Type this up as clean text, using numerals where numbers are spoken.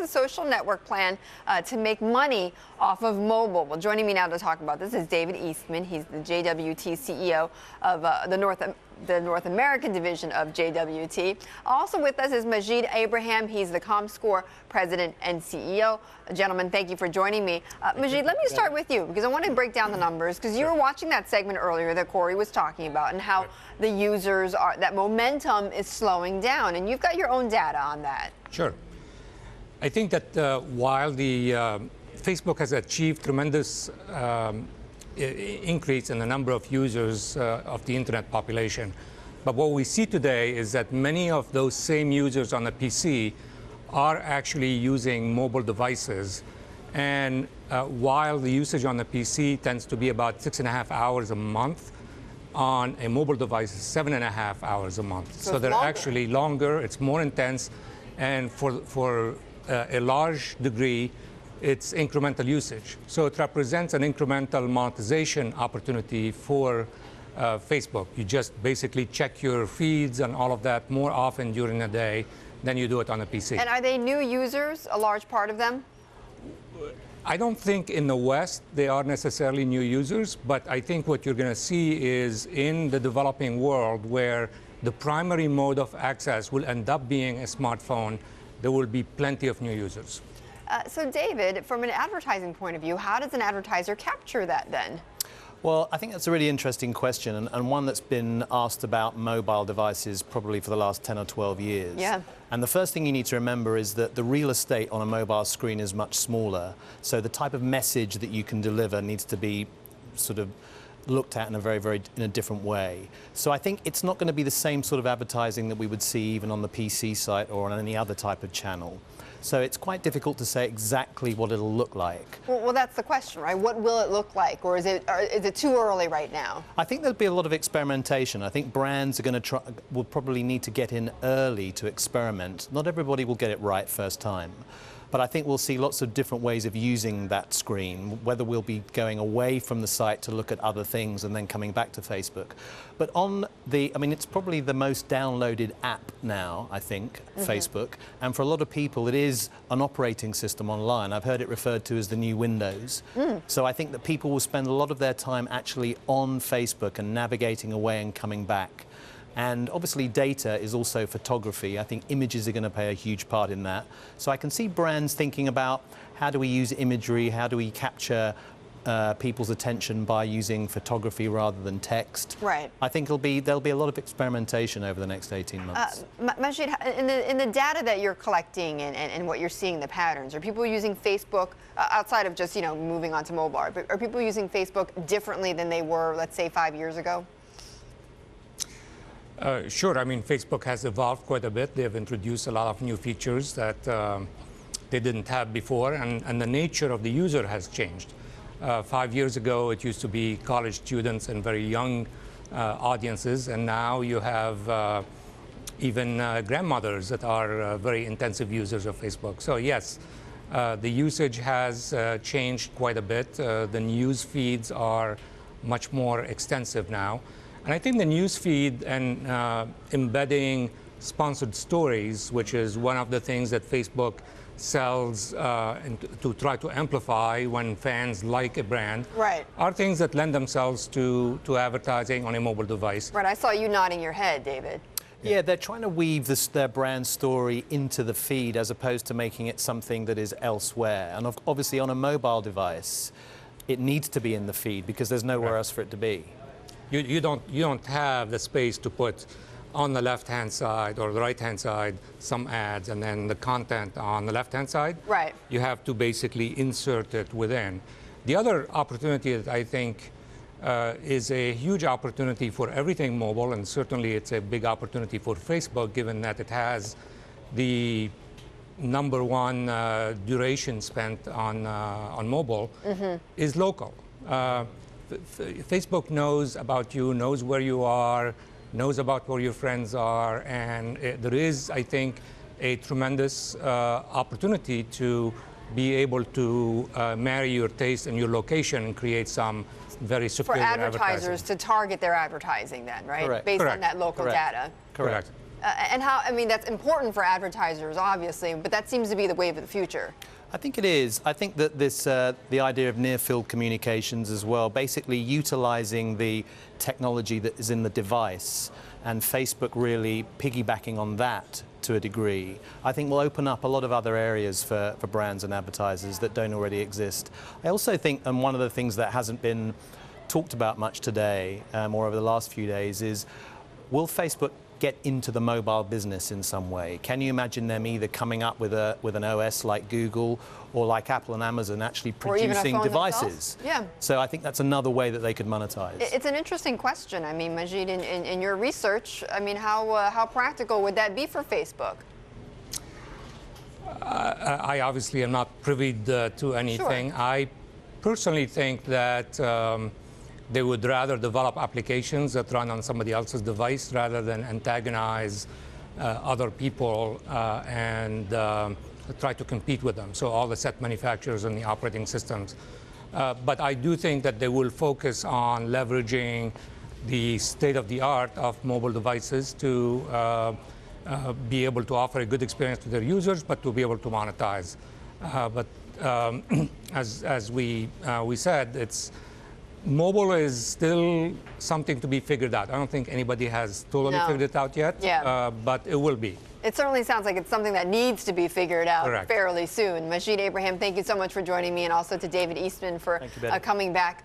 social network plan to make money off of mobile. Well, joining me now to talk about this is David Eastman. He's the JWT CEO of the North American division of JWT. Also with us is Magid Abraham. He's the ComScore president and CEO. Gentlemen, thank you for joining me. Magid, let me start with you because I want to break down the numbers because you were watching that segment earlier that Corey was talking about and how the users are, that momentum is slowing down, and you've got your own data on that. Sure. I think that while the Facebook has achieved tremendous increase in the number of users of the internet population. But what we see today is that many of those same users on the PC are actually using mobile devices. And while the usage on the PC tends to be about 6.5 hours a month, on a mobile device is 7.5 hours a month. So they're actually longer, it's more intense, and for a large degree, it's incremental usage. So it represents an incremental monetization opportunity for Facebook. You just basically check your feeds and all of that more often during the day than you do it on a PC. And are they new users, a large part of them? I don't think in the West they are necessarily new users, but I think what you're going to see is in the developing world where the primary mode of access will end up being a smartphone, there will be plenty of new users. So David, from an advertising point of view, how does an advertiser capture that then? Well, I think that's a really interesting question and one that's been asked about mobile devices probably for the last 10 or 12 years. Yeah. And the first thing you need to remember is that the real estate on a mobile screen is much smaller. So the type of message that you can deliver needs to be sort of looked at in a different way. So I think it's not going to be the same sort of advertising that we would see even on the PC site or on any other type of channel. So it's quite difficult to say exactly what it'll look like. Well, that's the question, right? What will it look like, or is it too early right now? I think there'll be a lot of experimentation. I think brands are going to will probably need to get in early to experiment. Not everybody will get it right first time. But I think we'll see lots of different ways of using that screen, whether we'll be going away from the site to look at other things and then coming back to Facebook. But on the, I mean, it's probably the most downloaded app now, I think, Facebook. And for a lot of people, it is an operating system online. I've heard it referred to as the new Windows. So I think that people will spend a lot of their time actually on Facebook and navigating away and coming back. And obviously data is also photography. I think images are going to play a huge part in that. So I can see brands thinking about how do we use imagery, how do we capture people's attention by using photography rather than text. Right. I think there'll be a lot of experimentation over the next 18 months. Magid, in the data that you're collecting and what you're seeing, the patterns, are people using Facebook, outside of just, moving on to mobile, are people using Facebook differently than they were, let's say, 5 years ago? Sure. I mean, Facebook has evolved quite a bit. They have introduced a lot of new features that they didn't have before, and the nature of the user has changed. 5 years ago, it used to be college students and very young audiences, and now you have even grandmothers that are very intensive users of Facebook. So yes, the usage has changed quite a bit. The news feeds are much more extensive now. And I think the news feed and embedding sponsored stories, which is one of the things that Facebook sells to try to amplify when fans like a brand, are things that lend themselves to advertising on a mobile device. Right, I saw you nodding your head, David. Yeah, they're trying to weave their brand story into the feed as opposed to making it something that is elsewhere. And obviously on a mobile device, it needs to be in the feed because there's nowhere else for it to be. You don't have the space to put on the left-hand side or the right-hand side some ads and then the content on the left-hand side. Right. You have to basically insert it within. The other opportunity that I think is a huge opportunity for everything mobile, and certainly it's a big opportunity for Facebook, given that it has the #1 duration spent on mobile, is local. Facebook knows about you, knows where you are, knows about where your friends are, and there is, I think, a tremendous opportunity to be able to marry your taste and your location and create some very superior for advertisers to target their advertising then, right? Correct. Based Correct. on that local Correct. data. Correct. And how, I mean, that's important for advertisers, obviously, but that seems to be the wave of the future. I think it is. I think that the idea of near-field communications as well, basically utilizing the technology that is in the device, and Facebook really piggybacking on that to a degree, I think will open up a lot of other areas for brands and advertisers that don't already exist. I also think, and one of the things that hasn't been talked about much today, or over the last few days, is will Facebook get into the mobile business in some way? Can you imagine them either coming up with an OS like Google or like Apple and Amazon actually producing devices? Yeah. So I think that's another way that they could monetize. It's an interesting question. I mean, Magid, in your research, I mean, how practical would that be for Facebook? I obviously am not privy to anything. Sure. I personally think that they would rather develop applications that run on somebody else's device rather than antagonize other people and try to compete with them. So all the set manufacturers and the operating systems. But I do think that they will focus on leveraging the state-of-the-art of mobile devices to be able to offer a good experience to their users, but to be able to monetize. As we said, mobile is still something to be figured out. I don't think anybody has totally figured it out yet, but it will be. It certainly sounds like it's something that needs to be figured out fairly soon. Magid Abraham, thank you so much for joining me, and also to David Eastman for coming back.